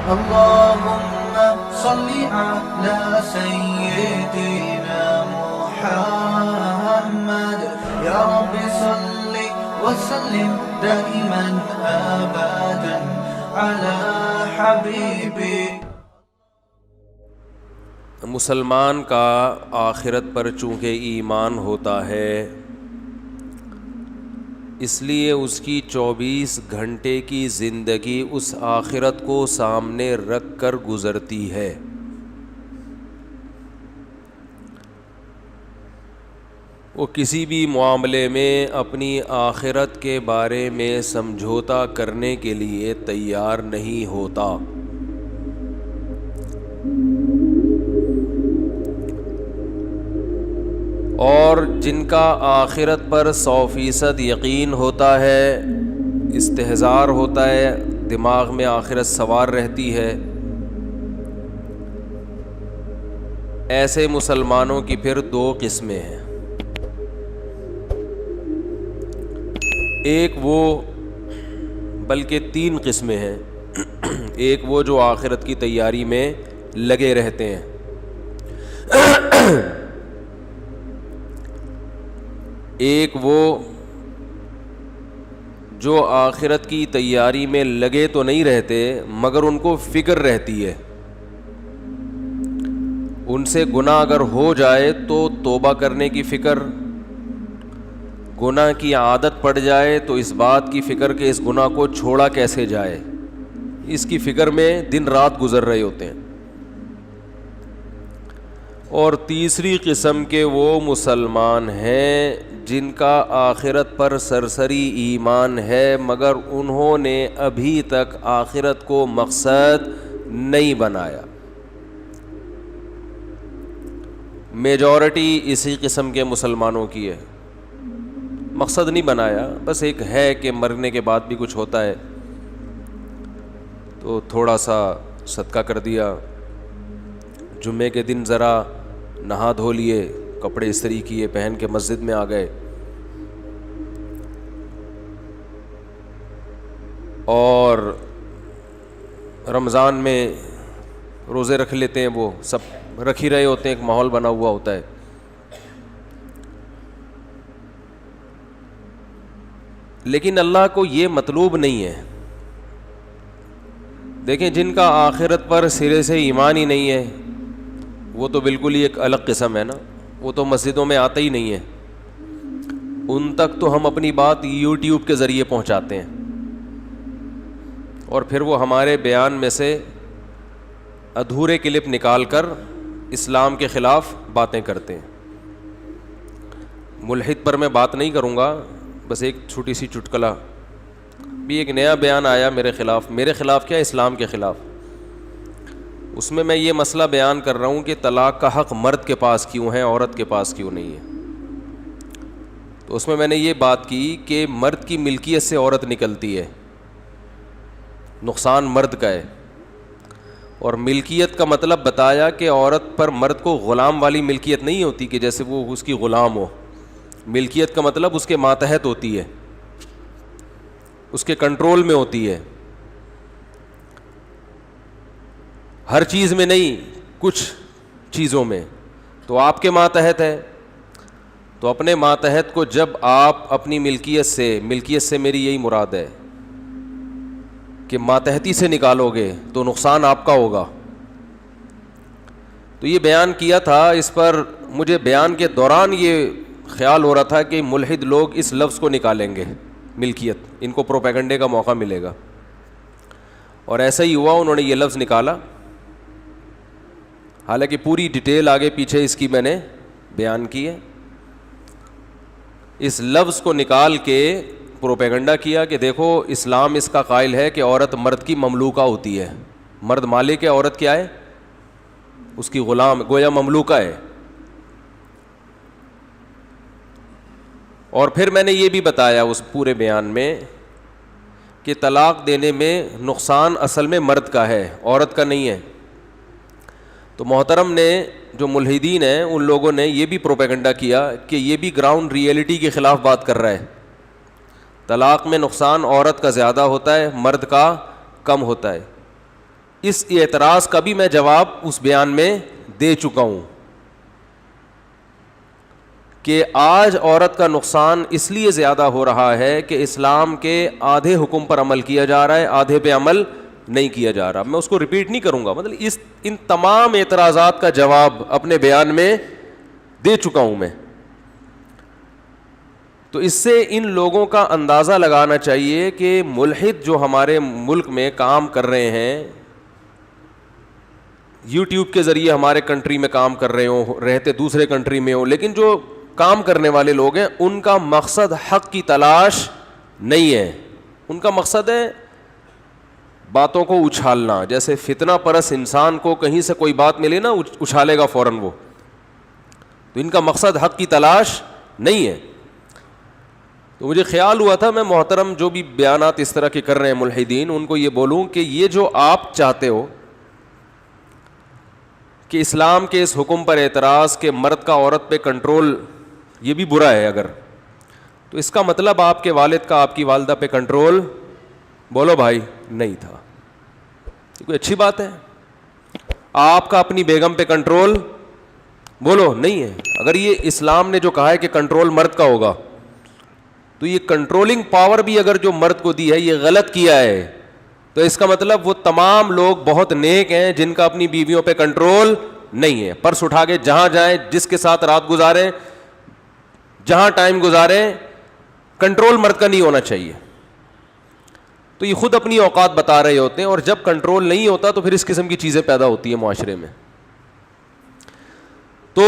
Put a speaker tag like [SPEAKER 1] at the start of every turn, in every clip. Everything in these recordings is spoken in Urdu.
[SPEAKER 1] اللهم صل على سيدنا محمد يا رب صل وسلم دائما أبدا على حبيبك.
[SPEAKER 2] مسلمان کا آخرت پر چونکہ ایمان ہوتا ہے، اس لیے اس کی 24 گھنٹے کی زندگی اس آخرت کو سامنے رکھ کر گزرتی ہے۔ وہ کسی بھی معاملے میں اپنی آخرت کے بارے میں سمجھوتا کرنے کے لیے تیار نہیں ہوتا۔ اور جن کا آخرت پر 100% یقین ہوتا ہے، استحضار ہوتا ہے، دماغ میں آخرت سوار رہتی ہے، ایسے مسلمانوں کی پھر 2 قسمیں ہیں۔ ایک وہ، بلکہ 3 قسمیں ہیں۔ ایک وہ جو آخرت کی تیاری میں لگے رہتے ہیں، ایک وہ جو آخرت کی تیاری میں لگے تو نہیں رہتے مگر ان کو فکر رہتی ہے، ان سے گناہ اگر ہو جائے تو توبہ کرنے کی فکر، گناہ کی عادت پڑ جائے تو اس بات کی فکر کہ اس گناہ کو چھوڑا کیسے جائے، اس کی فکر میں دن رات گزر رہے ہوتے ہیں۔ اور تیسری قسم کے وہ مسلمان ہیں جن کا آخرت پر سرسری ایمان ہے مگر انہوں نے ابھی تک آخرت کو مقصد نہیں بنایا۔ میجورٹی اسی قسم کے مسلمانوں کی ہے، مقصد نہیں بنایا، بس ایک ہے کہ مرنے کے بعد بھی کچھ ہوتا ہے تو تھوڑا سا صدقہ کر دیا، جمعے کے دن ذرا نہا دھو لیے، کپڑے استری کیے، پہن کے مسجد میں آ گئے، اور رمضان میں روزے رکھ لیتے ہیں، وہ سب رکھ ہی رہے ہوتے ہیں، ایک ماحول بنا ہوا ہوتا ہے۔ لیکن اللہ کو یہ مطلوب نہیں ہے۔ دیکھیں، جن کا آخرت پر سرے سے ایمان ہی نہیں ہے وہ تو بالکل ہی ایک الگ قسم ہے نا، وہ تو مسجدوں میں آتے ہی نہیں ہیں، ان تک تو ہم اپنی بات یوٹیوب کے ذریعے پہنچاتے ہیں اور پھر وہ ہمارے بیان میں سے ادھورے کلپ نکال کر اسلام کے خلاف باتیں کرتے ہیں۔ ملحد پر میں بات نہیں کروں گا، بس ایک چھوٹی سی چٹکلا بھی، ایک نیا بیان آیا میرے خلاف کیا، اسلام کے خلاف۔ اس میں میں یہ مسئلہ بیان کر رہا ہوں کہ طلاق کا حق مرد کے پاس کیوں ہے، عورت کے پاس کیوں نہیں ہے۔ تو اس میں نے یہ بات کی کہ مرد کی ملکیت سے عورت نکلتی ہے، نقصان مرد کا ہے، اور ملکیت کا مطلب بتایا کہ عورت پر مرد کو غلام والی ملکیت نہیں ہوتی کہ جیسے وہ اس کی غلام ہو، ملکیت کا مطلب اس کے ماتحت ہوتی ہے، اس کے کنٹرول میں ہوتی ہے، ہر چیز میں نہیں، کچھ چیزوں میں تو آپ کے ماتحت ہے۔ تو اپنے ماتحت کو جب آپ اپنی ملکیت سے میری یہی مراد ہے کہ ماتحتی سے نکالو گے تو نقصان آپ کا ہوگا۔ تو یہ بیان کیا تھا، اس پر مجھے بیان کے دوران یہ خیال ہو رہا تھا کہ ملحد لوگ اس لفظ کو نکالیں گے، ملکیت، ان کو پروپیگنڈے کا موقع ملے گا، اور ایسا ہی ہوا، انہوں نے یہ لفظ نکالا، حالانکہ پوری ڈیٹیل آگے پیچھے اس کی میں نے بیان کی ہے۔ اس لفظ کو نکال کے پروپیگنڈا کیا کہ دیکھو اسلام اس کا قائل ہے کہ عورت مرد کی مملوکہ ہوتی ہے، مرد مالک ہے، عورت کیا ہے، اس کی غلام، گویا مملوکہ ہے۔ اور پھر میں نے یہ بھی بتایا اس پورے بیان میں کہ طلاق دینے میں نقصان اصل میں مرد کا ہے، عورت کا نہیں ہے۔ تو محترم نے جو ملحدین ہیں ان لوگوں نے یہ بھی پروپیگنڈا کیا کہ یہ بھی گراؤنڈ ریئلٹی کے خلاف بات کر رہا ہے، طلاق میں نقصان عورت کا زیادہ ہوتا ہے، مرد کا کم ہوتا ہے۔ اس اعتراض کا بھی میں جواب اس بیان میں دے چکا ہوں کہ آج عورت کا نقصان اس لیے زیادہ ہو رہا ہے کہ اسلام کے آدھے حکم پر عمل کیا جا رہا ہے, آدھے پہ عمل نہیں کیا جا رہا. میں اس کو ریپیٹ نہیں کروں گا, مطلب ان تمام اعتراضات کا جواب اپنے بیان میں دے چکا ہوں میں. تو اس سے ان لوگوں کا اندازہ لگانا چاہیے کہ ملحد جو ہمارے ملک میں کام کر رہے ہیں, یوٹیوب کے ذریعے ہمارے کنٹری میں کام کر رہے ہوں, رہتے دوسرے کنٹری میں ہوں, لیکن جو کام کرنے والے لوگ ہیں ان کا مقصد حق کی تلاش نہیں ہے. ان کا مقصد ہے باتوں کو اچھالنا. جیسے فتنہ پرست انسان کو کہیں سے کوئی بات ملے نا اچھالے گا فوراً وہ. تو ان کا مقصد حق کی تلاش نہیں ہے. تو مجھے خیال ہوا تھا میں محترم جو بھی بیانات اس طرح کے کر رہے ہیں ملحدین, ان کو یہ بولوں کہ یہ جو آپ چاہتے ہو کہ اسلام کے اس حکم پر اعتراض کہ مرد کا عورت پہ کنٹرول یہ بھی برا ہے اگر, تو اس کا مطلب آپ کے والد کا آپ کی والدہ پہ کنٹرول بولو بھائی نہیں تھا. یہ کوئی اچھی بات ہے؟ آپ کا اپنی بیگم پہ کنٹرول بولو نہیں ہے. اگر یہ اسلام نے جو کہا ہے کہ کنٹرول مرد کا ہوگا, تو یہ کنٹرولنگ پاور بھی اگر جو مرد کو دی ہے یہ غلط کیا ہے, تو اس کا مطلب وہ تمام لوگ بہت نیک ہیں جن کا اپنی بیویوں پہ کنٹرول نہیں ہے. پرس اٹھا کے جہاں جائیں, جس کے ساتھ رات گزاریں, جہاں ٹائم گزاریں, کنٹرول مرد کا نہیں ہونا چاہیے. تو یہ خود اپنی اوقات بتا رہے ہوتے ہیں, اور جب کنٹرول نہیں ہوتا تو پھر اس قسم کی چیزیں پیدا ہوتی ہیں معاشرے میں. تو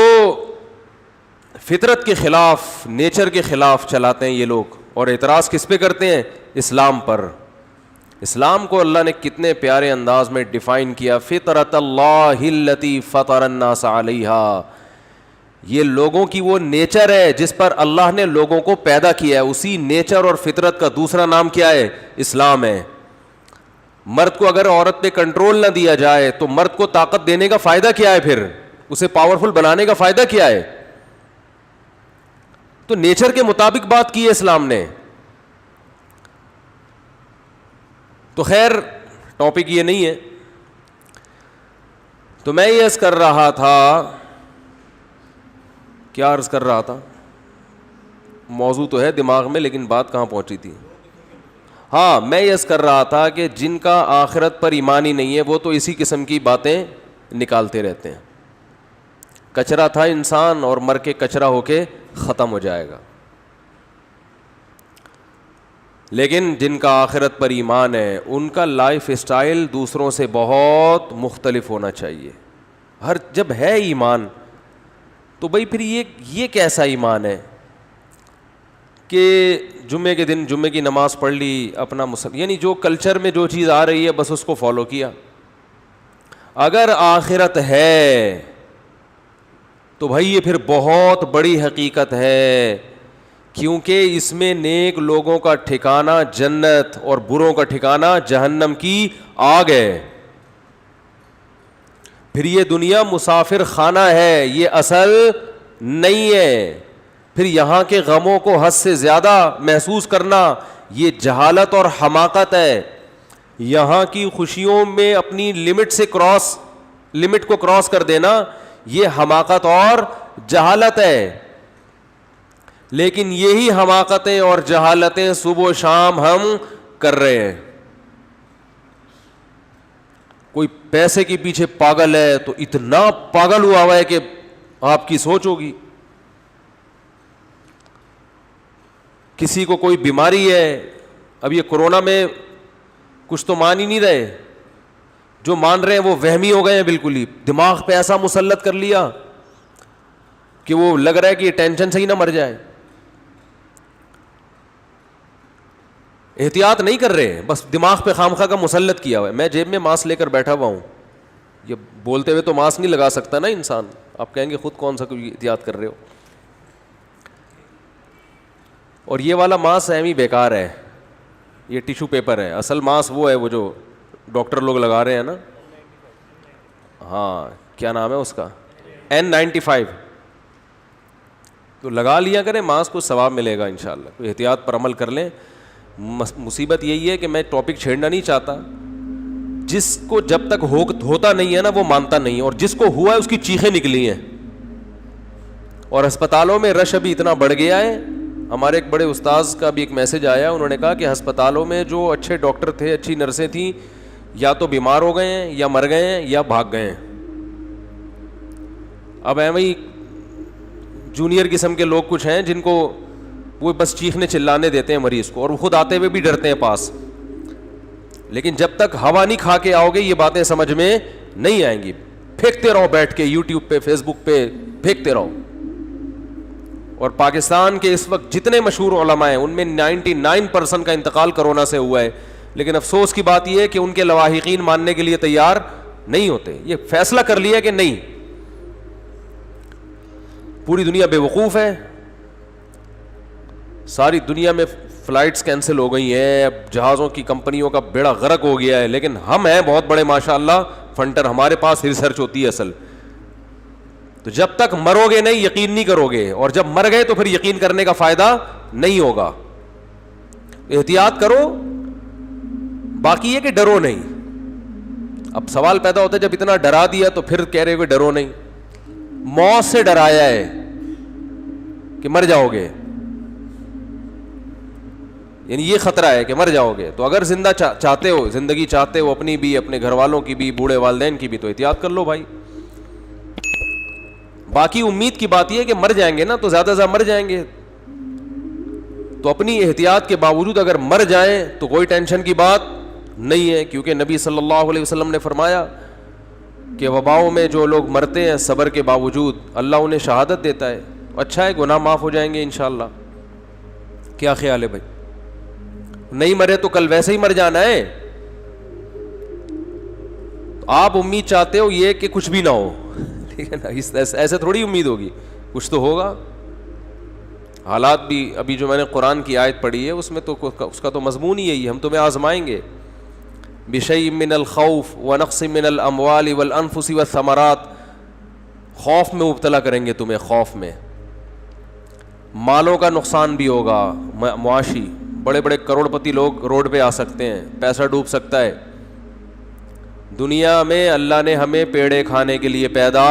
[SPEAKER 2] فطرت کے خلاف, نیچر کے خلاف چلاتے ہیں یہ لوگ, اور اعتراض کس پہ کرتے ہیں؟ اسلام پر. اسلام کو اللہ نے کتنے پیارے انداز میں ڈیفائن کیا, فطرت اللہ التی فطر الناس علیہا. یہ لوگوں کی وہ نیچر ہے جس پر اللہ نے لوگوں کو پیدا کیا ہے. اسی نیچر اور فطرت کا دوسرا نام کیا ہے؟ اسلام ہے. مرد کو اگر عورت پہ کنٹرول نہ دیا جائے تو مرد کو طاقت دینے کا فائدہ کیا ہے؟ پھر اسے پاورفل بنانے کا فائدہ کیا ہے؟ تو نیچر کے مطابق بات کی ہے اسلام نے. تو خیر ٹاپک یہ نہیں ہے. تو میں یہ عرض کر رہا تھا, کیا عرض کر رہا تھا؟ موضوع تو ہے دماغ میں لیکن بات کہاں پہنچی تھی؟ ہاں, میں یہ عرض کر رہا تھا کہ جن کا آخرت پر ایمان ہی نہیں ہے وہ تو اسی قسم کی باتیں نکالتے رہتے ہیں. کچرا تھا انسان اور مر کے کچرا ہو کے ختم ہو جائے گا. لیکن جن کا آخرت پر ایمان ہے ان کا لائف اسٹائل دوسروں سے بہت مختلف ہونا چاہیے. جب ہے ایمان تو بھائی پھر یہ کیسا ایمان ہے کہ جمعے کے دن جمعے کی نماز پڑھ لی, اپنا یعنی جو کلچر میں جو چیز آ رہی ہے بس اس کو فالو کیا. اگر آخرت ہے تو بھائی یہ پھر بہت بڑی حقیقت ہے, کیونکہ اس میں نیک لوگوں کا ٹھکانہ جنت اور بروں کا ٹھکانہ جہنم کی آگ ہے. پھر یہ دنیا مسافر خانہ ہے, یہ اصل نہیں ہے. پھر یہاں کے غموں کو حد سے زیادہ محسوس کرنا یہ جہالت اور حماقت ہے. یہاں کی خوشیوں میں اپنی لمٹ کو کراس کر دینا یہ حماقت اور جہالت ہے. لیکن یہی حماقتیں اور جہالتیں صبح و شام ہم کر رہے ہیں. کوئی پیسے کے پیچھے پاگل ہے تو اتنا پاگل ہوا ہے کہ آپ کی سوچ ہوگی. کسی کو کوئی بیماری ہے, اب یہ کورونا میں کچھ تو مان ہی نہیں رہے, جو مان رہے ہیں وہ وہمی ہو گئے ہیں بالکل ہی. دماغ پہ ایسا مسلط کر لیا کہ وہ لگ رہا ہے کہ یہ ٹینشن سے ہی نہ مر جائے. احتیاط نہیں کر رہے, بس دماغ پہ خامخواہ کا مسلط کیا ہوا ہے. میں جیب میں ماسک لے کر بیٹھا ہوا ہوں, یہ بولتے ہوئے تو ماسک نہیں لگا سکتا نا انسان. آپ کہیں گے خود کون سا احتیاط کر رہے ہو. اور یہ والا ماسک اہم ہی بیکار ہے, یہ ٹیشو پیپر ہے. اصل ماسک وہ ہے وہ جو ڈاکٹر لوگ لگا رہے ہیں نا, ہاں کیا نام ہے اس کا, N95. تو لگا لیا کریں ماسک, کو ثواب ملے گا انشاءاللہ. تو احتیاط پر عمل کر لیں. مصیبت یہی ہے کہ میں ٹاپک چھیڑنا نہیں چاہتا. جس کو جب تک ہوتا نہیں ہے نا وہ مانتا نہیں ہے, اور جس کو ہوا ہے اس کی چیخیں نکلی ہیں. اور ہسپتالوں میں رش ابھی اتنا بڑھ گیا ہے. ہمارے ایک بڑے استاذ کا بھی ایک میسج آیا, انہوں نے کہا کہ ہسپتالوں میں جو اچھے ڈاکٹر تھے, اچھی نرسیں تھیں, یا تو بیمار ہو گئے ہیں یا مر گئے ہیں یا بھاگ گئے ہیں. اب ایویں جونیئر قسم کے لوگ کچھ ہیں جن کو وہ بس چیخنے چلانے دیتے ہیں مریض کو, اور وہ خود آتے ہوئے بھی ڈرتے ہیں پاس. لیکن جب تک ہوا نہیں کھا کے آؤ گے یہ باتیں سمجھ میں نہیں آئیں گی. پھینکتے رہو بیٹھ کے یوٹیوب پہ, فیس بک پہ پھینکتے رہو. اور پاکستان کے اس وقت جتنے مشہور علماء ہیں ان میں 99% کا انتقال کرونا سے ہوا ہے. لیکن افسوس کی بات یہ ہے کہ ان کے لواحقین ماننے کے لیے تیار نہیں ہوتے. یہ فیصلہ کر لیا کہ نہیں, پوری دنیا بے وقوف ہے, ساری دنیا میں فلائٹس کینسل ہو گئی ہیں, اب جہازوں کی کمپنیوں کا بیڑا غرق ہو گیا ہے. لیکن ہم ہیں بہت بڑے ماشاءاللہ فنٹر, ہمارے پاس ریسرچ ہوتی ہے اصل. تو جب تک مرو گے نہیں یقین نہیں کرو گے, اور جب مر گئے تو پھر یقین کرنے کا فائدہ نہیں ہوگا. احتیاط کرو, باقی یہ کہ ڈرو نہیں. اب سوال پیدا ہوتا ہے جب اتنا ڈرا دیا تو پھر کہہ رہے ہو کہ ڈرو نہیں. موت سے ڈرایا ہے کہ مر جاؤ گے, یعنی یہ خطرہ ہے کہ مر جاؤ گے. تو اگر زندہ چاہتے ہو, زندگی چاہتے ہو اپنی بھی, اپنے گھر والوں کی بھی, بوڑھے والدین کی بھی, تو احتیاط کر لو بھائی. باقی امید کی بات یہ ہے کہ مر جائیں گے نا تو زیادہ سے زیادہ مر جائیں گے, تو اپنی احتیاط کے باوجود اگر مر جائیں تو کوئی ٹینشن کی بات نہیں ہے. کیونکہ نبی صلی اللہ علیہ وسلم نے فرمایا کہ وباؤں میں جو لوگ مرتے ہیں صبر کے باوجود اللہ انہیں شہادت دیتا ہے. اچھا ہے, گناہ معاف ہو جائیں گے انشاءاللہ. کیا خیال ہے بھائی؟ نہیں مرے تو کل ویسے ہی مر جانا ہے. آپ امید چاہتے ہو یہ کہ کچھ بھی نہ ہو, ٹھیک ہے نا, ایسے تھوڑی امید ہوگی, کچھ تو ہوگا. حالات بھی ابھی جو میں نے قرآن کی آیت پڑھی ہے اس میں تو اس کا تو مضمون ہی یہی, ہم تمہیں آزمائیں گے. بشیء من الخوف ونقص من الاموال والانفس والثمرات, خوف میں مبتلا کریں گے تمہیں, خوف میں. مالوں کا نقصان بھی ہوگا معاشی, بڑے بڑے کروڑ پتی لوگ روڈ پہ آ سکتے ہیں, پیسہ ڈوب سکتا ہے. دنیا میں اللہ نے ہمیں پیڑے کھانے کے لیے پیدا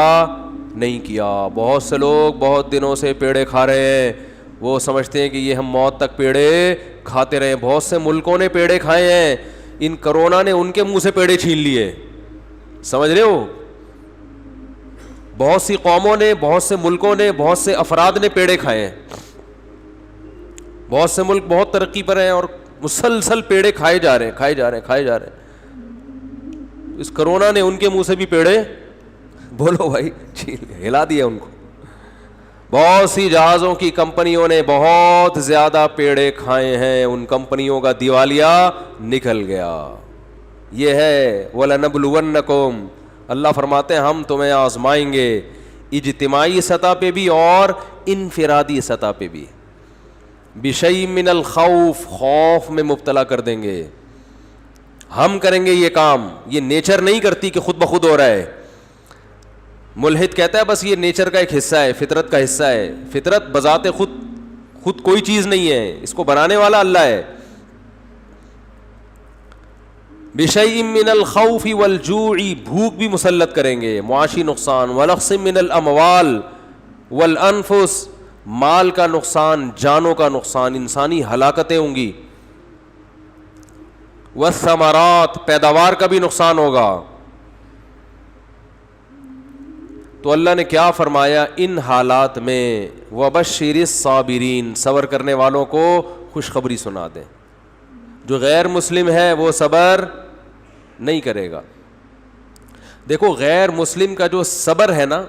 [SPEAKER 2] نہیں کیا. بہت سے لوگ بہت دنوں سے پیڑے کھا رہے ہیں, وہ سمجھتے ہیں کہ یہ ہم موت تک پیڑے کھاتے رہے. بہت سے ملکوں نے پیڑے کھائے ہیں, ان کرونا نے ان کے منہ سے پیڑے چھین لیے, سمجھ رہے ہو. بہت سی قوموں نے, بہت سے ملکوں نے, بہت سے افراد نے پیڑے کھائے ہیں. بہت سے ملک بہت ترقی پر ہیں اور مسلسل پیڑے کھائے جا رہے ہیں. اس کرونا نے ان کے منہ سے بھی پیڑے, بولو بھائی, ہلا دیا ان کو. بہت سی جہازوں کی کمپنیوں نے بہت زیادہ پیڑے کھائے ہیں, ان کمپنیوں کا دیوالیہ نکل گیا. یہ ہے وَلَنَبْلُوَنَّكُمْ, اللہ فرماتے ہیں ہم تمہیں آزمائیں گے, اجتماعی سطح پہ بھی اور انفرادی سطح پہ بھی. بشیء من الخوف, خوف میں مبتلا کر دیں گے. ہم کریں گے یہ کام, یہ نیچر نہیں کرتی کہ خود بخود ہو رہا ہے. ملحد کہتا ہے بس یہ نیچر کا ایک حصہ ہے, فطرت کا حصہ ہے. فطرت بذات خود کوئی چیز نہیں ہے, اس کو بنانے والا اللہ ہے. بشیء من الخوف والجوع, بھوک بھی مسلط کریں گے, معاشی نقصان. ونقص من الاموال والانفس, مال کا نقصان, جانوں کا نقصان, انسانی ہلاکتیں ہوں گی. والثمرات, پیداوار کا بھی نقصان ہوگا. تو اللہ نے کیا فرمایا ان حالات میں, وبشر الصابرین, صبر کرنے والوں کو خوشخبری سنا دیں. جو غیر مسلم ہے وہ صبر نہیں کرے گا. دیکھو غیر مسلم کا جو صبر ہے نا,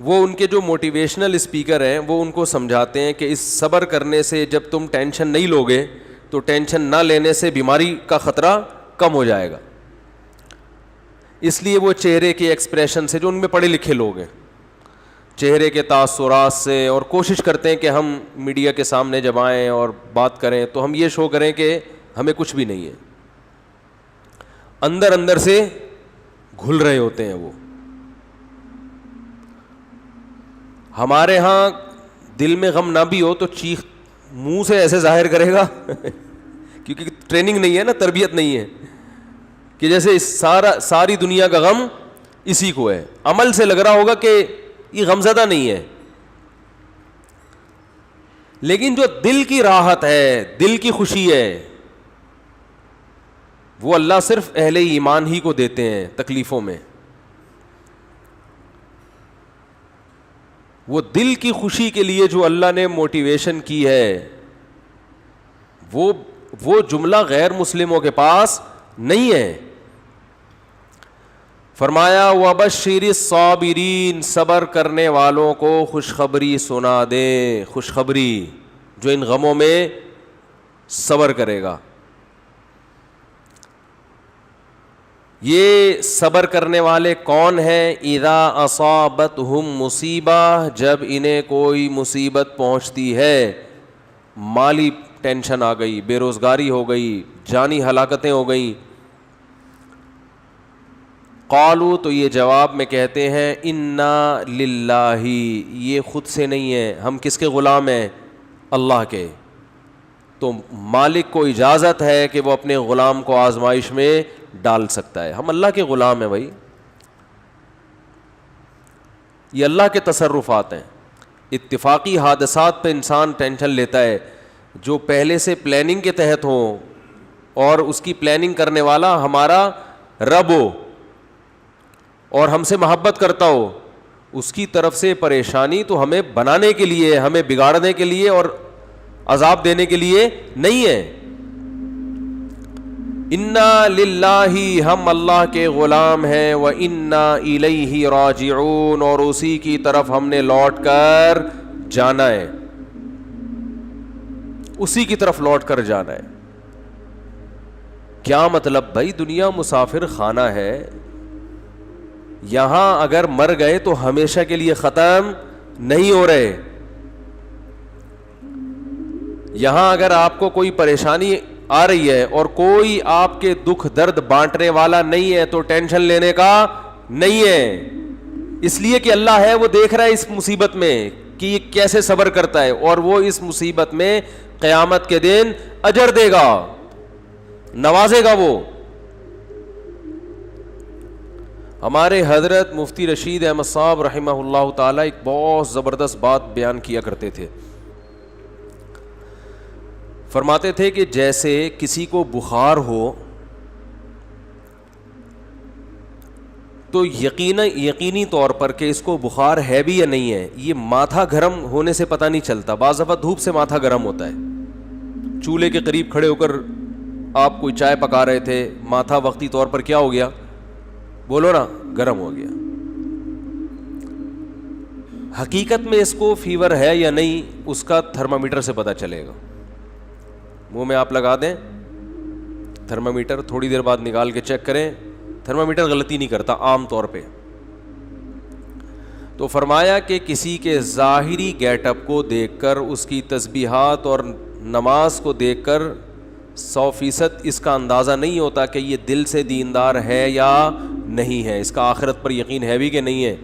[SPEAKER 2] وہ ان کے جو موٹیویشنل اسپیکر ہیں وہ ان کو سمجھاتے ہیں کہ اس صبر کرنے سے جب تم ٹینشن نہیں لوگے تو ٹینشن نہ لینے سے بیماری کا خطرہ کم ہو جائے گا. اس لیے وہ چہرے کے ایکسپریشن سے, جو ان میں پڑھے لکھے لوگ ہیں, چہرے کے تاثرات سے, اور کوشش کرتے ہیں کہ ہم میڈیا کے سامنے جب آئیں اور بات کریں تو ہم یہ شو کریں کہ ہمیں کچھ بھی نہیں ہے. اندر اندر سے گھل رہے ہوتے ہیں وہ. ہمارے ہاں دل میں غم نہ بھی ہو تو چیخ منہ سے ایسے ظاہر کرے گا کیونکہ ٹریننگ نہیں ہے نا, تربیت نہیں ہے. کہ جیسے ساری دنیا کا غم اسی کو ہے. عمل سے لگ رہا ہوگا کہ یہ غمزدہ نہیں ہے, لیکن جو دل کی راحت ہے, دل کی خوشی ہے, وہ اللہ صرف اہل ایمان ہی کو دیتے ہیں تکلیفوں میں. وہ دل کی خوشی کے لیے جو اللہ نے موٹیویشن کی ہے, وہ جملہ غیر مسلموں کے پاس نہیں ہے. فرمایا وَبَشِّرِ الصَّابِرِينَ, صبر کرنے والوں کو خوشخبری سنا دے, خوشخبری جو ان غموں میں صبر کرے گا. یہ صبر کرنے والے کون ہیں؟ اذا اصابتہم مصیبہ, جب انہیں کوئی مصیبت پہنچتی ہے, مالی ٹینشن آ گئی, بے روزگاری ہو گئی, جانی ہلاکتیں ہو گئیں. قالوا, تو یہ جواب میں کہتے ہیں انا للہ, یہ خود سے نہیں ہے, ہم کس کے غلام ہیں؟ اللہ کے. تو مالک کو اجازت ہے کہ وہ اپنے غلام کو آزمائش میں ڈال سکتا ہے. ہم اللہ کے غلام ہیں بھائی, یہ اللہ کے تصرفات ہیں. اتفاقی حادثات پہ انسان ٹینشن لیتا ہے, جو پہلے سے پلاننگ کے تحت ہوں اور اس کی پلاننگ کرنے والا ہمارا رب ہو اور ہم سے محبت کرتا ہو, اس کی طرف سے پریشانی تو ہمیں بنانے کے لیے, ہمیں بگاڑنے کے لیے اور عذاب دینے کے لیے نہیں ہے. انا للہ, ہم اللہ کے غلام ہیں, وانا الیہ راجعون, اور اسی کی طرف ہم نے لوٹ کر جانا ہے, اسی کی طرف لوٹ کر جانا ہے. کیا مطلب بھائی؟ دنیا مسافر خانہ ہے, یہاں اگر مر گئے تو ہمیشہ کے لیے ختم نہیں ہو رہے. یہاں اگر آپ کو کوئی پریشانی آ رہی ہے اور کوئی آپ کے دکھ درد بانٹنے والا نہیں ہے تو ٹینشن لینے کا نہیں ہے, اس لیے کہ اللہ ہے, وہ دیکھ رہا ہے اس مصیبت میں کہ یہ کیسے صبر کرتا ہے, اور وہ اس مصیبت میں قیامت کے دن اجر دے گا, نوازے گا. وہ ہمارے حضرت مفتی رشید احمد صاحب رحمہ اللہ تعالی ایک بہت زبردست بات بیان کیا کرتے تھے. فرماتے تھے کہ جیسے کسی کو بخار ہو تو یقینی طور پر کہ اس کو بخار ہے بھی یا نہیں ہے, یہ ماتھا گرم ہونے سے پتہ نہیں چلتا. بعض دفعہ دھوپ سے ماتھا گرم ہوتا ہے, چولہے کے قریب کھڑے ہو کر آپ کوئی چائے پکا رہے تھے, ماتھا وقتی طور پر کیا ہو گیا؟ بولو نا, گرم ہو گیا. حقیقت میں اس کو فیور ہے یا نہیں, اس کا تھرمامیٹر سے پتہ چلے گا. منہ میں آپ لگا دیں تھرمامیٹر, تھوڑی دیر بعد نکال کے چیک کریں, تھرمامیٹر غلطی نہیں کرتا عام طور پہ. تو فرمایا کہ کسی کے ظاہری گیٹ اپ کو دیکھ کر, اس کی تسبیحات اور نماز کو دیکھ کر 100% اس کا اندازہ نہیں ہوتا کہ یہ دل سے دیندار ہے یا نہیں ہے, اس کا آخرت پر یقین ہے بھی کہ نہیں ہے.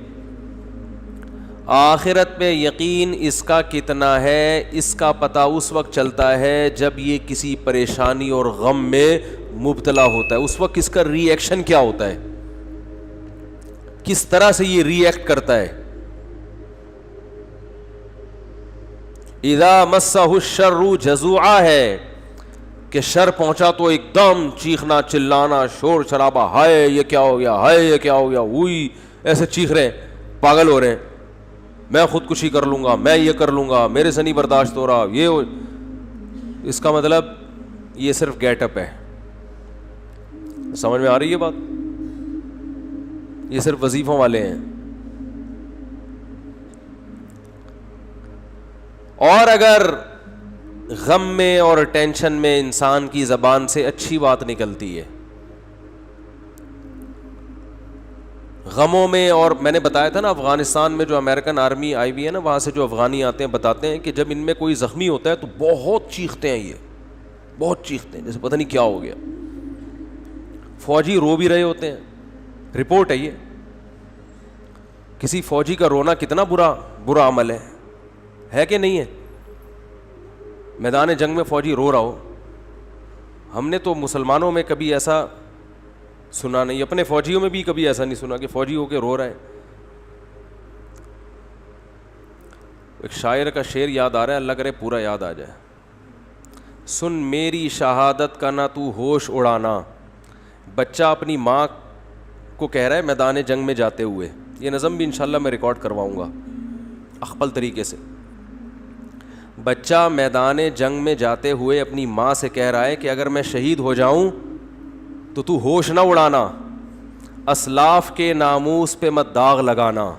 [SPEAKER 2] آخرت میں یقین اس کا کتنا ہے, اس کا پتہ اس وقت چلتا ہے جب یہ کسی پریشانی اور غم میں مبتلا ہوتا ہے. اس وقت اس کا ری ایکشن کیا ہوتا ہے, کس طرح سے یہ ری ایکٹ کرتا ہے. اذا مسہ الشر جزوعا ہے کہ شر پہنچا تو ایک دم چیخنا چلانا شور شرابہ, ہائے یہ کیا ہو گیا, ہائے یہ کیا ہو گیا, وہی ایسے چیخ رہے ہیں, پاگل ہو رہے ہیں, میں خودکشی کر لوں گا, میں یہ کر لوں گا, میرے سے نہیں برداشت ہو رہا, یہ ہو. اس کا مطلب یہ صرف گیٹ اپ ہے. سمجھ میں آ رہی ہے بات؟ یہ صرف وظیفوں والے ہیں. اور اگر غم میں اور ٹینشن میں انسان کی زبان سے اچھی بات نکلتی ہے, غموں میں, اور میں نے بتایا تھا نا افغانستان میں جو امریکن آرمی آئی ہوئی ہے نا, وہاں سے جو افغانی آتے ہیں بتاتے ہیں کہ جب ان میں کوئی زخمی ہوتا ہے تو بہت چیختے ہیں, یہ بہت چیختے ہیں جیسے پتہ نہیں کیا ہو گیا. فوجی رو بھی رہے ہوتے ہیں, رپورٹ ہے یہ. کسی فوجی کا رونا کتنا برا عمل ہے کہ نہیں ہے؟ میدان جنگ میں فوجی رو رہا ہو. ہم نے تو مسلمانوں میں کبھی ایسا سنا نہیں. اپنے فوجیوں میں بھی کبھی ایسا نہیں سنا کہ فوجی ہو کے رو رہا ہے. ایک شاعر کا شعر یاد آ رہا ہے, اللہ کرے پورا یاد آ جائے. سن میری شہادت کا نہ تو ہوش اڑانا. بچہ اپنی ماں کو کہہ رہا ہے میدان جنگ میں جاتے ہوئے, یہ نظم بھی انشاءاللہ میں ریکارڈ کرواؤں گا اخپل طریقے سے. بچہ میدان جنگ میں جاتے ہوئے اپنی ماں سے کہہ رہا ہے کہ اگر میں شہید ہو جاؤں تو ہوش نہ اڑانا, اسلاف کے ناموس پہ مت داغ لگانا.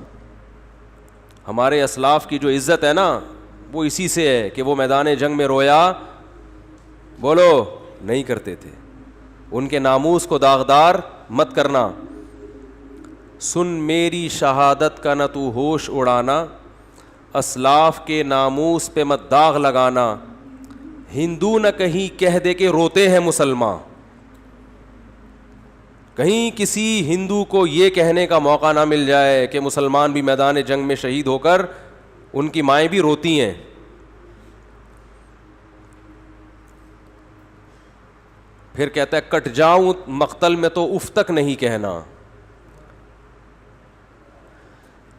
[SPEAKER 2] ہمارے اسلاف کی جو عزت ہے نا وہ اسی سے ہے کہ وہ میدان جنگ میں رویا بولو نہیں کرتے تھے. ان کے ناموس کو داغدار مت کرنا. سن میری شہادت کا نہ تو ہوش اڑانا, اسلاف کے ناموس پہ مت داغ لگانا. ہندو نہ کہیں کہہ دے کہ روتے ہیں مسلمان. کہیں کسی ہندو کو یہ کہنے کا موقع نہ مل جائے کہ مسلمان بھی میدان جنگ میں شہید ہو کر ان کی مائیں بھی روتی ہیں. پھر کہتا ہے کٹ جاؤں مقتل میں تو اف تک نہیں کہنا.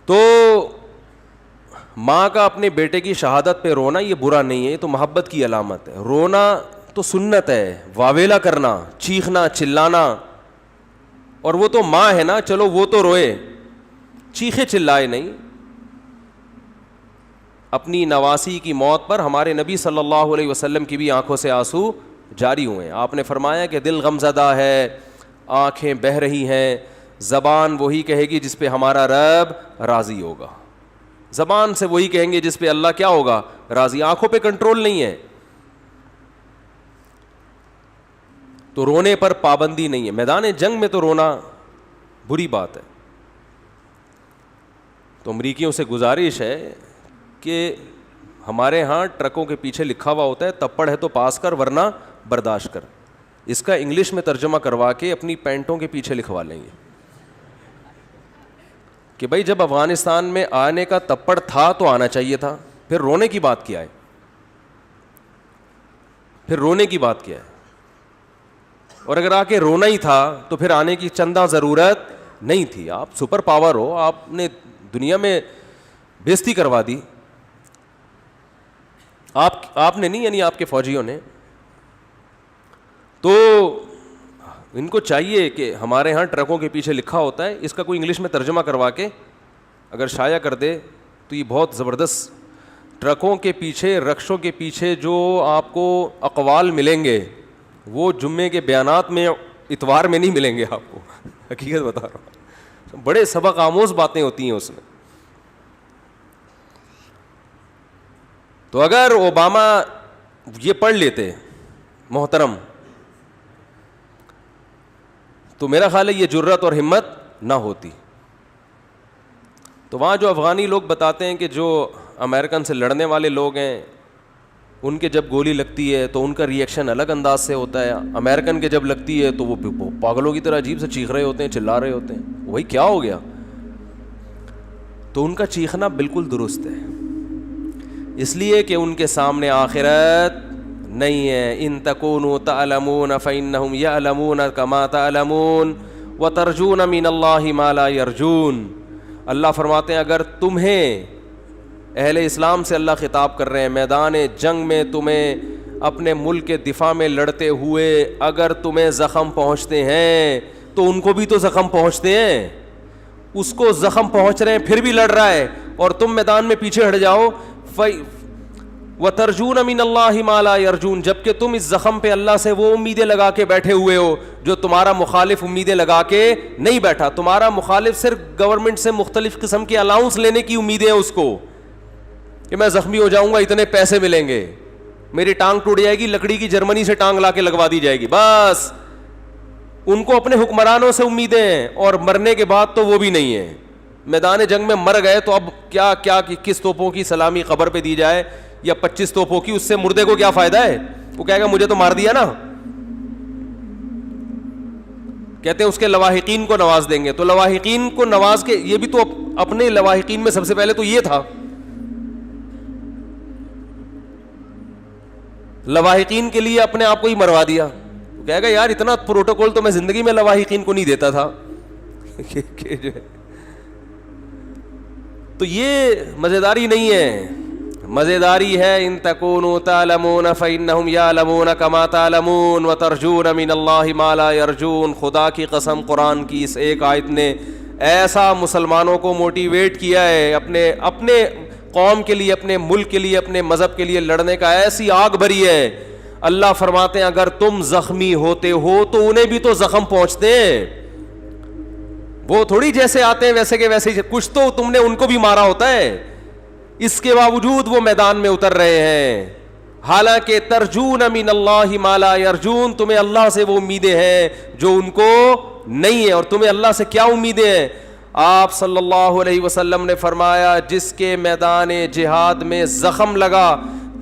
[SPEAKER 2] تو ماں کا اپنے بیٹے کی شہادت پہ رونا یہ برا نہیں ہے, یہ تو محبت کی علامت ہے. رونا تو سنت ہے, واویلا کرنا, چیخنا, چلانا. اور وہ تو ماں ہے نا, چلو وہ تو روئے, چیخے چلائے نہیں. اپنی نواسی کی موت پر ہمارے نبی صلی اللہ علیہ وسلم کی بھی آنکھوں سے آنسو جاری ہوئے. آپ نے فرمایا کہ دل غمزدہ ہے, آنکھیں بہہ رہی ہیں, زبان وہی کہے گی جس پہ ہمارا رب راضی ہوگا. زبان سے وہی کہیں گے جس پہ اللہ کیا ہوگا راضی. آنکھوں پہ کنٹرول نہیں ہے تو رونے پر پابندی نہیں ہے. میدان جنگ میں تو رونا بری بات ہے. تو امریکیوں سے گزارش ہے کہ ہمارے ہاں ٹرکوں کے پیچھے لکھا ہوا ہوتا ہے تپڑ ہے تو پاس کر ورنہ برداشت کر. اس کا انگلش میں ترجمہ کروا کے اپنی پینٹوں کے پیچھے لکھوا لیں گے کہ بھائی جب افغانستان میں آنے کا تپڑ تھا تو آنا چاہیے تھا, پھر رونے کی بات کیا ہے, پھر رونے کی بات کیا ہے. اور اگر آ کے رونا ہی تھا تو پھر آنے کی چندہ ضرورت نہیں تھی. آپ سپر پاور ہو, آپ نے دنیا میں بےزتی کروا دی. آپ نے نہیں, یعنی آپ کے فوجیوں نے. تو ان کو چاہیے کہ ہمارے ہاں ٹرکوں کے پیچھے لکھا ہوتا ہے, اس کا کوئی انگلش میں ترجمہ کروا کے اگر شائع کر دے تو یہ بہت زبردست. ٹرکوں کے پیچھے, رکشوں کے پیچھے جو آپ کو اقوال ملیں گے وہ جمعے کے بیانات میں, اتوار میں نہیں ملیں گے آپ کو. حقیقت بتا رہا ہوں, بڑے سبق آموز باتیں ہوتی ہیں اس میں. تو اگر اوباما یہ پڑھ لیتے محترم تو میرا خیال ہے یہ جرت اور ہمت نہ ہوتی. تو وہاں جو افغانی لوگ بتاتے ہیں کہ جو امریکن سے لڑنے والے لوگ ہیں ان کے جب گولی لگتی ہے تو ان کا ریئیکشن الگ انداز سے ہوتا ہے. امریکن کے جب لگتی ہے تو وہ پاگلوں کی طرح عجیب سے چیخ رہے ہوتے ہیں, چلا رہے ہوتے ہیں, وہی کیا ہو گیا. تو ان کا چیخنا بالکل درست ہے, اس لیے کہ ان کے سامنے آخرت نہیں ہے. ان تکونوا تعلمون فإنهم يعلمون كما تعلمون وترجون من الله ما لا يرجون. اللہ فرماتے ہیں اگر تمہیں, اہل اسلام سے اللہ خطاب کر رہے ہیں, میدان جنگ میں تمہیں اپنے ملک کے دفاع میں لڑتے ہوئے اگر تمہیں زخم پہنچتے ہیں تو ان کو بھی تو زخم پہنچتے ہیں. اس کو زخم پہنچ رہے ہیں پھر بھی لڑ رہا ہے اور تم میدان میں پیچھے ہٹ جاؤ. وَتَرْجُونَ مِنَ اللَّهِ مَا لَا يَرْجُونَ, جبکہ تم اس زخم پہ اللہ سے وہ امیدیں لگا کے بیٹھے ہوئے ہو جو تمہارا مخالف امیدیں لگا کے نہیں بیٹھا. تمہارا مخالف صرف گورنمنٹ سے مختلف قسم کے الاؤنس لینے کی امیدیں ہیں اس کو کہ میں زخمی ہو جاؤں گا اتنے پیسے ملیں گے, میری ٹانگ ٹوٹ جائے گی, لکڑی کی جرمنی سے ٹانگ لا کے لگوا دی جائے گی. بس ان کو اپنے حکمرانوں سے امیدیں ہیں اور مرنے کے بعد تو وہ بھی نہیں ہے. میدان جنگ میں مر گئے تو اب کیا کس توپوں کی سلامی قبر پہ دی جائے یا 25 توپوں کی, اس سے مردے کو کیا فائدہ ہے. وہ کہے گا مجھے تو مار دیا نا. کہتے ہیں اس کے لواحقین کو نواز دیں گے. تو لواحقین کو نواز کے, یہ بھی تو اپنے لواحقین میں سب سے پہلے تو یہ تھا, لواحقین کے لیے اپنے آپ کو ہی مروا دیا. کہے گا یار اتنا پروٹوکول تو میں زندگی میں لواحقین کو نہیں دیتا تھا کہ جو ہے. تو یہ مزیداری نہیں ہے. مزیداری ہے ان تکونوا تعلمون فانہم یعلمون کما تعلمون وترجون من اللہ ما لا یرجون. خدا کی قسم قرآن کی اس ایک آیت نے ایسا مسلمانوں کو موٹیویٹ کیا ہے اپنے قوم کے لیے, اپنے ملک کے لیے, اپنے مذہب کے لیے لڑنے کا, ایسی آگ بھری ہے. اللہ فرماتے ہیں اگر تم زخمی ہوتے ہو تو انہیں بھی تو زخم پہنچتے ہیں, وہ تھوڑی جیسے آتے ہیں ویسے کے ویسے, کچھ تو تم نے ان کو بھی مارا ہوتا ہے. اس کے باوجود وہ میدان میں اتر رہے ہیں. حالانکہ ترجون من اللہ ما لا یرجون, تمہیں اللہ سے وہ امیدیں ہیں جو ان کو نہیں ہے. اور تمہیں اللہ سے کیا امیدیں ہیں؟ آپ صلی اللہ علیہ وسلم نے فرمایا جس کے میدان جہاد میں زخم لگا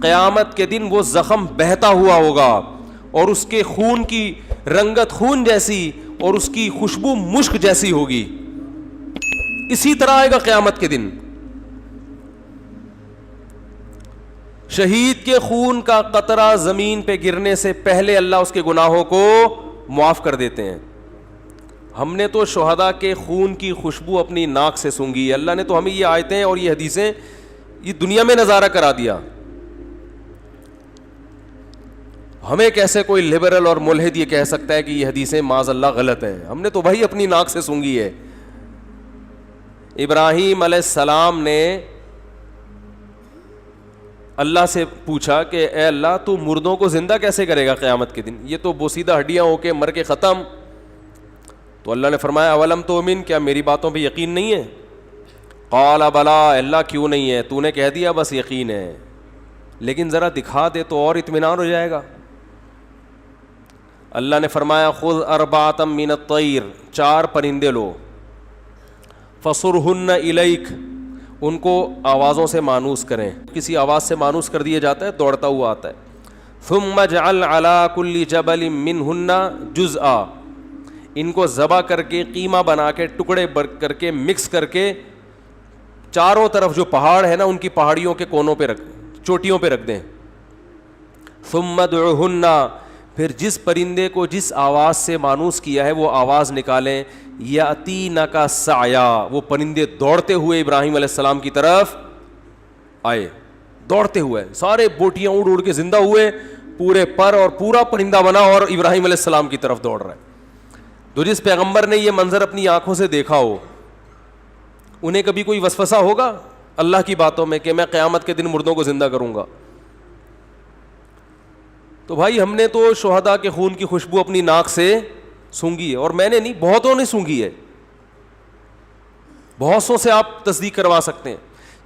[SPEAKER 2] قیامت کے دن وہ زخم بہتا ہوا ہوگا اور اس کے خون کی رنگت خون جیسی اور اس کی خوشبو مشک جیسی ہوگی. اسی طرح آئے گا قیامت کے دن. شہید کے خون کا قطرہ زمین پہ گرنے سے پہلے اللہ اس کے گناہوں کو معاف کر دیتے ہیں. ہم نے تو شہداء کے خون کی خوشبو اپنی ناک سے سونگھی ہے. اللہ نے تو ہمیں یہ آیتیں اور یہ حدیثیں یہ دنیا میں نظارہ کرا دیا. ہمیں کیسے کوئی لبرل اور ملحد یہ کہہ سکتا ہے کہ یہ حدیثیں معاذ اللہ غلط ہیں؟ ہم نے تو بھائی اپنی ناک سے سونگھی ہے. ابراہیم علیہ السلام نے اللہ سے پوچھا کہ اے اللہ تو مردوں کو زندہ کیسے کرے گا قیامت کے دن؟ یہ تو بوسیدہ ہڈیاں ہو کے مر کے ختم. تو اللہ نے فرمایا اولم تؤمن, کیا میری باتوں پہ یقین نہیں ہے؟ قال بلا, اللہ کیوں نہیں ہے, تو نے کہہ دیا بس یقین ہے, لیکن ذرا دکھا دے تو اور اطمینان ہو جائے گا. اللہ نے فرمایا خذ اربعۃ من الطیر, 4 پرندے لو, فصرہن الیک, ان کو آوازوں سے مانوس کریں. کسی آواز سے مانوس کر دیا جاتا ہے دوڑتا ہوا آتا ہے. ثم اجعل علی کل جبل منہن جزءا, ان کو ذبح کر کے قیمہ بنا کے ٹکڑے کر کے مکس کر کے چاروں طرف جو پہاڑ ہے نا ان کی پہاڑیوں کے کونوں پہ چوٹیوں پہ رکھ دیں. ثم ادعوہن, پھر جس پرندے کو جس آواز سے مانوس کیا ہے وہ آواز نکالیں. یاتینک سعیا, وہ پرندے دوڑتے ہوئے ابراہیم علیہ السلام کی طرف آئے, دوڑتے ہوئے, سارے بوٹیاں اڑ اڑ کے زندہ ہوئے, پورے پر اور پورا پرندہ بنا اور ابراہیم علیہ السلام کی طرف دوڑ رہا ہے. تو جس پیغمبر نے یہ منظر اپنی آنکھوں سے دیکھا ہو انہیں کبھی کوئی وسوسہ ہوگا اللہ کی باتوں میں کہ میں قیامت کے دن مردوں کو زندہ کروں گا؟ تو بھائی ہم نے تو شہداء کے خون کی خوشبو اپنی ناک سے سونگھی ہے, اور میں نے نہیں, بہتوں نے سونگھی ہے. بہت سو سے آپ تصدیق کروا سکتے ہیں.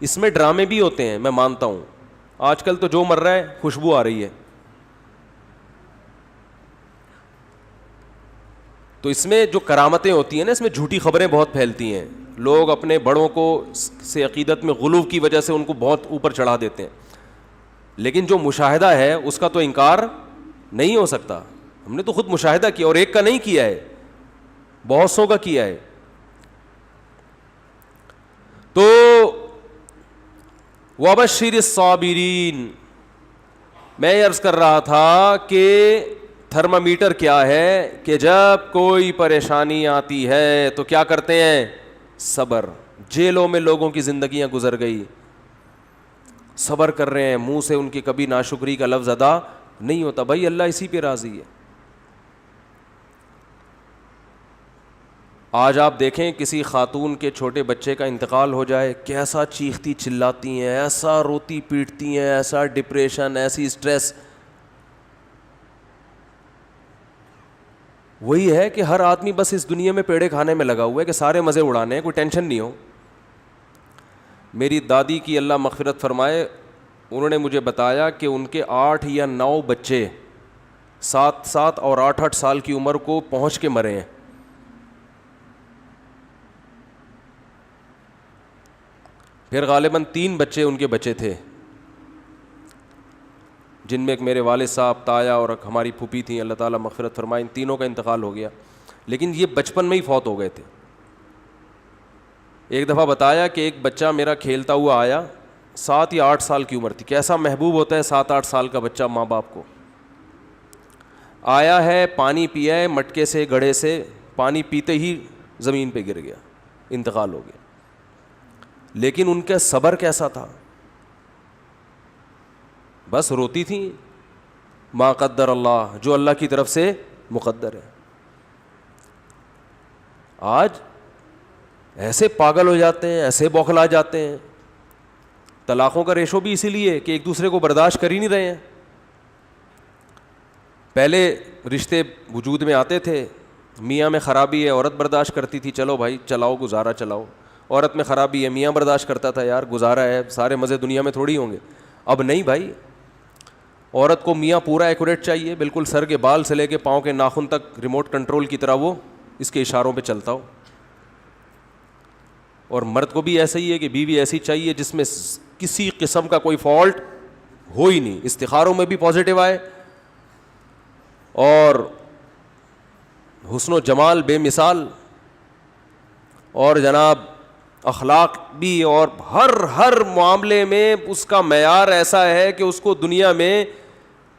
[SPEAKER 2] اس میں ڈرامے بھی ہوتے ہیں, میں مانتا ہوں. آج کل تو جو مر رہا ہے خوشبو آ رہی ہے. تو اس میں جو کرامتیں ہوتی ہیں نا, اس میں جھوٹی خبریں بہت پھیلتی ہیں. لوگ اپنے بڑوں کو سے عقیدت میں غلو کی وجہ سے ان کو بہت اوپر چڑھا دیتے ہیں, لیکن جو مشاہدہ ہے اس کا تو انکار نہیں ہو سکتا. ہم نے تو خود مشاہدہ کیا, اور ایک کا نہیں کیا ہے, بہت سو کا کیا ہے. تو وبشر الصابرین, میں عرض کر رہا تھا کہ تھرمامیٹر کیا ہے کہ جب کوئی پریشانی آتی ہے تو کیا کرتے ہیں؟ صبر. جیلوں میں لوگوں کی زندگیاں گزر گئی, صبر کر رہے ہیں, منہ سے ان کی کبھی ناشکری کا لفظ ادا نہیں ہوتا. بھائی اللہ اسی پہ راضی ہے. آج آپ دیکھیں کسی خاتون کے چھوٹے بچے کا انتقال ہو جائے, کیسا چیختی چلاتی ہیں, ایسا روتی پیٹتی ہیں, ایسا ڈپریشن, ایسی اسٹریس. وہی ہے کہ ہر آدمی بس اس دنیا میں پیڑے کھانے میں لگا ہوا ہے کہ سارے مزے اڑانے ہیں, کوئی ٹینشن نہیں ہو. میری دادی کی اللہ مغفرت فرمائے, انہوں نے مجھے بتایا کہ ان کے 8 یا 9 بچے 7 اور 8 سال کی عمر کو پہنچ کے مرے ہیں. پھر غالباً 3 بچے ان کے بچے تھے, جن میں ایک میرے والد صاحب, تایا اور ہماری پھوپھی تھیں, اللہ تعالیٰ مغفرت فرمائے. ان تینوں کا انتقال ہو گیا, لیکن یہ بچپن میں ہی فوت ہو گئے تھے. ایک دفعہ بتایا کہ ایک بچہ میرا کھیلتا ہوا آیا, 7 یا 8 سال کی عمر تھی. کیسا محبوب ہوتا ہے 7-8 سال کا بچہ ماں باپ کو. آیا ہے, پانی پیا ہے مٹکے سے, گڑھے سے, پانی پیتے ہی زمین پہ گر گیا, انتقال ہو گیا. لیکن ان کا صبر کیسا تھا, بس روتی تھیں ما قدر اللہ, جو اللہ کی طرف سے مقدر ہے. آج ایسے پاگل ہو جاتے ہیں, ایسے بوکھلا جاتے ہیں. طلاقوں کا ریشو بھی اسی لیے کہ ایک دوسرے کو برداشت کر ہی نہیں رہے ہیں. پہلے رشتے وجود میں آتے تھے, میاں میں خرابی ہے, عورت برداشت کرتی تھی, چلو بھائی چلاؤ گزارا چلاؤ. عورت میں خرابی ہے, میاں برداشت کرتا تھا, یار گزارا ہے, سارے مزے دنیا میں تھوڑی ہوں گے. اب نہیں بھائی, عورت کو میاں پورا ایکوریٹ چاہیے, بالکل سر کے بال سے لے کے پاؤں کے ناخن تک ریموٹ کنٹرول کی طرح وہ اس کے اشاروں پہ چلتا ہو. اور مرد کو بھی ایسا ہی ہے کہ بیوی ایسی چاہیے جس میں کسی قسم کا کوئی فالٹ ہو ہی نہیں, استخاروں میں بھی پازیٹیو آئے, اور حسن و جمال بے مثال, اور جناب اخلاق بھی, اور ہر معاملے میں اس کا معیار ایسا ہے کہ اس کو دنیا میں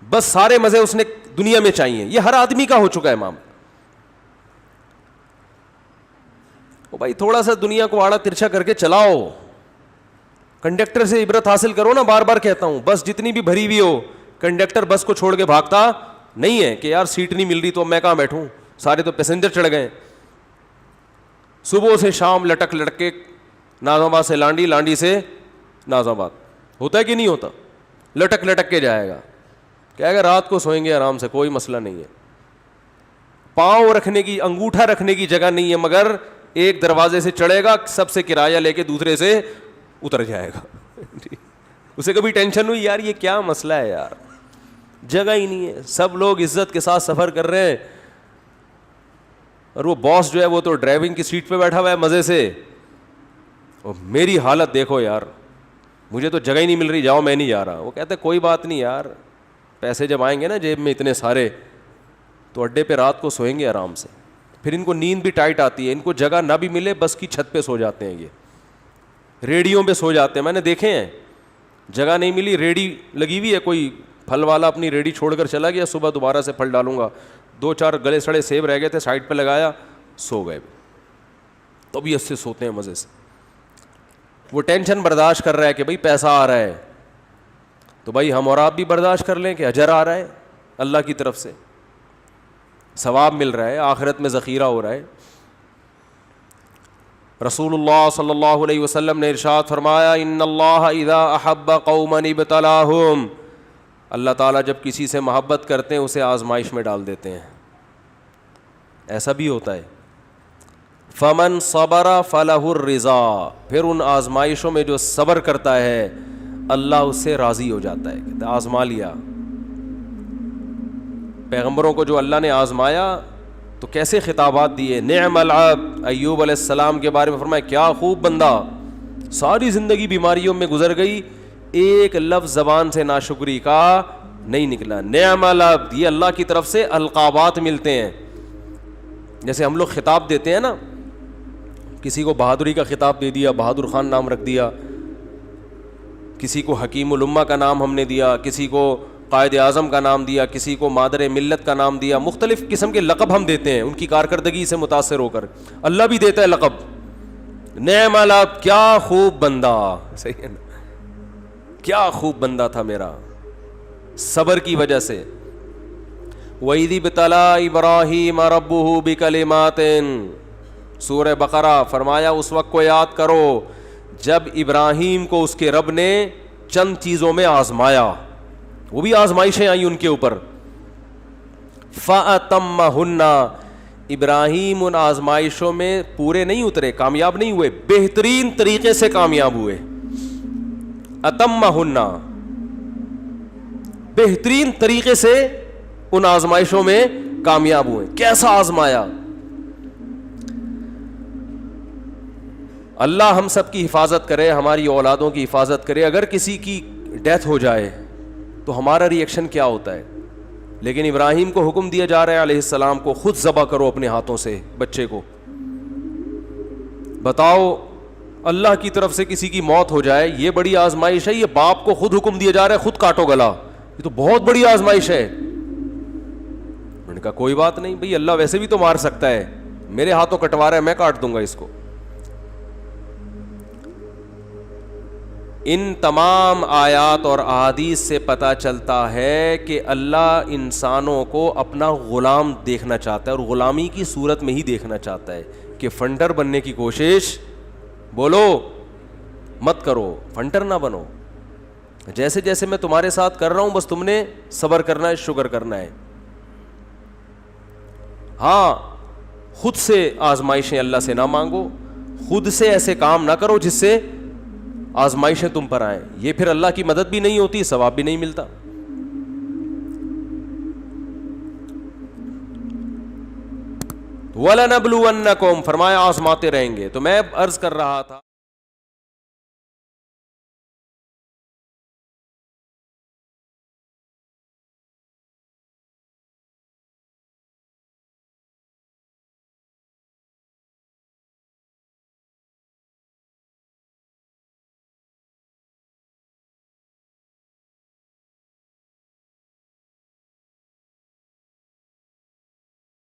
[SPEAKER 2] بس سارے مزے اس نے دنیا میں چاہیے. یہ ہر آدمی کا ہو چکا ہے معاملہ. او بھائی تھوڑا سا دنیا کو آڑا ترچھا کر کے چلاؤ, کنڈکٹر سے عبرت حاصل کرو نا. بار بار کہتا ہوں, بس جتنی بھی بھری ہوئی ہو, کنڈکٹر بس کو چھوڑ کے بھاگتا نہیں ہے کہ یار سیٹ نہیں مل رہی تو اب میں کہاں بیٹھوں, سارے تو پیسنجر چڑھ گئے. صبح سے شام لٹک لٹک کے ناظم آباد سے لانڈی, لانڈی سے ناظم آباد, ہوتا ہے کہ نہیں ہوتا؟ لٹک لٹک کے جائے گا, کہے گا رات کو سوئیں گے آرام سے, کوئی مسئلہ نہیں ہے. پاؤں رکھنے کی, انگوٹھا رکھنے کی جگہ نہیں ہے, مگر ایک دروازے سے چڑھے گا, سب سے کرایہ لے کے دوسرے سے اتر جائے گا. اسے کبھی ٹینشن ہوئی یار یہ کیا مسئلہ ہے یار, جگہ ہی نہیں ہے, سب لوگ عزت کے ساتھ سفر کر رہے ہیں, اور وہ باس جو ہے وہ تو ڈرائیونگ کی سیٹ پہ بیٹھا ہوا ہے مزے سے, اور میری حالت دیکھو یار, مجھے تو جگہ ہی نہیں مل رہی, جاؤ میں نہیں جا رہا. وہ کہتے کوئی بات نہیں یار, پیسے جب آئیں گے نا جیب میں اتنے سارے, تو اڈے پہ رات کو سوئیں گے آرام سے. پھر ان کو نیند بھی ٹائٹ آتی ہے, ان کو جگہ نہ بھی ملے بس کی چھت پہ سو جاتے ہیں, یہ ریڑیوں پہ سو جاتے ہیں. میں نے دیکھے ہیں, جگہ نہیں ملی, ریڑی لگی ہوئی ہے, کوئی پھل والا اپنی ریڑی چھوڑ کر چلا گیا, صبح دوبارہ سے پھل ڈالوں گا, 2-4 گلے سڑے سیب رہ گئے تھے, سائڈ پہ لگایا, سو گئے. طبیعت سے سوتے ہیں مزے سے. وہ ٹینشن برداشت کر رہا ہے کہ بھائی پیسہ آ رہا ہے, تو بھائی ہم اور آپ بھی برداشت کر لیں کہ اجر آ رہا ہے اللہ کی طرف سے, ثواب مل رہا ہے, آخرت میں ذخیرہ ہو رہا ہے. رسول اللہ صلی اللہ علیہ وسلم نے ارشاد فرمایا, ان اللہ اذا احب قوما ابتلاہم, اللہ تعالیٰ جب کسی سے محبت کرتے ہیں اسے آزمائش میں ڈال دیتے ہیں. ایسا بھی ہوتا ہے. فمن صبر فلہ الرضا, پھر ان آزمائشوں میں جو صبر کرتا ہے اللہ اس سے راضی ہو جاتا ہے. کہتا ہے آزما لیا. پیغمبروں کو جو اللہ نے آزمایا تو کیسے خطابات دیے. نعم العبد, ایوب علیہ السلام کے بارے میں فرمایا کیا خوب بندہ, ساری زندگی بیماریوں میں گزر گئی, ایک لفظ زبان سے ناشکری کا نہیں نکلا. نعم العبد, یہ اللہ کی طرف سے القابات ملتے ہیں. جیسے ہم لوگ خطاب دیتے ہیں نا, کسی کو بہادری کا خطاب دے دیا, بہادر خان نام رکھ دیا, کسی کو حکیم الامہ کا نام ہم نے دیا, کسی کو قائد اعظم کا نام دیا, کسی کو مادر ملت کا نام دیا, مختلف قسم کے لقب ہم دیتے ہیں ان کی کارکردگی سے متاثر ہو کر. اللہ بھی دیتا ہے لقب, نعم العبد, کیا خوب بندہ. صحیح ہے نا, کیا خوب بندہ تھا میرا, صبر کی وجہ سے. وَإِذِ ابْتَلَىٰ إِبْرَاهِيمَ رَبُّهُ بِكَلِمَاتٍ, سورہ بقرہ. فرمایا اس وقت کو یاد کرو جب ابراہیم کو اس کے رب نے چند چیزوں میں آزمایا, وہ بھی آزمائشیں آئیں ان کے اوپر. فَأَتَمَّهُنَّ, ابراہیم ان آزمائشوں میں پورے نہیں اترے, کامیاب نہیں ہوئے, بہترین طریقے سے کامیاب ہوئے. اتمہن, بہترین طریقے سے ان آزمائشوں میں کامیاب ہوئے. کیسا آزمایا؟ اللہ ہم سب کی حفاظت کرے, ہماری اولادوں کی حفاظت کرے. اگر کسی کی ڈیتھ ہو جائے تو ہمارا ری ایکشن کیا ہوتا ہے, لیکن ابراہیم کو حکم دیا جا رہا ہے علیہ السلام کو, خود ذبح کرو اپنے ہاتھوں سے بچے کو. بتاؤ اللہ کی طرف سے کسی کی موت ہو جائے, یہ بڑی آزمائش ہے. یہ باپ کو خود حکم دیا جا رہا ہے خود کاٹو گلا, یہ تو بہت بڑی آزمائش ہے. نے کہا کوئی بات نہیں بھئی، اللہ ویسے بھی تو مار سکتا ہے، میرے ہاتھوں کٹوا رہا ہے، میں کاٹ دوں گا اس کو۔ ان تمام آیات اور احادیث سے پتہ چلتا ہے کہ اللہ انسانوں کو اپنا غلام دیکھنا چاہتا ہے، اور غلامی کی صورت میں ہی دیکھنا چاہتا ہے کہ فنڈر بننے کی کوشش بولو مت کرو، فنڈر نہ بنو۔ جیسے جیسے میں تمہارے ساتھ کر رہا ہوں بس تم نے صبر کرنا ہے، شکر کرنا ہے۔ ہاں، خود سے آزمائشیں اللہ سے نہ مانگو، خود سے ایسے کام نہ کرو جس سے آزمائشیں تم پر آئیں، یہ پھر اللہ کی مدد بھی نہیں ہوتی، ثواب بھی نہیں ملتا۔ وَلَنَبْلُوَنَّكُمْ، فرمایا آزماتے رہیں گے۔ تو میں عرض کر رہا تھا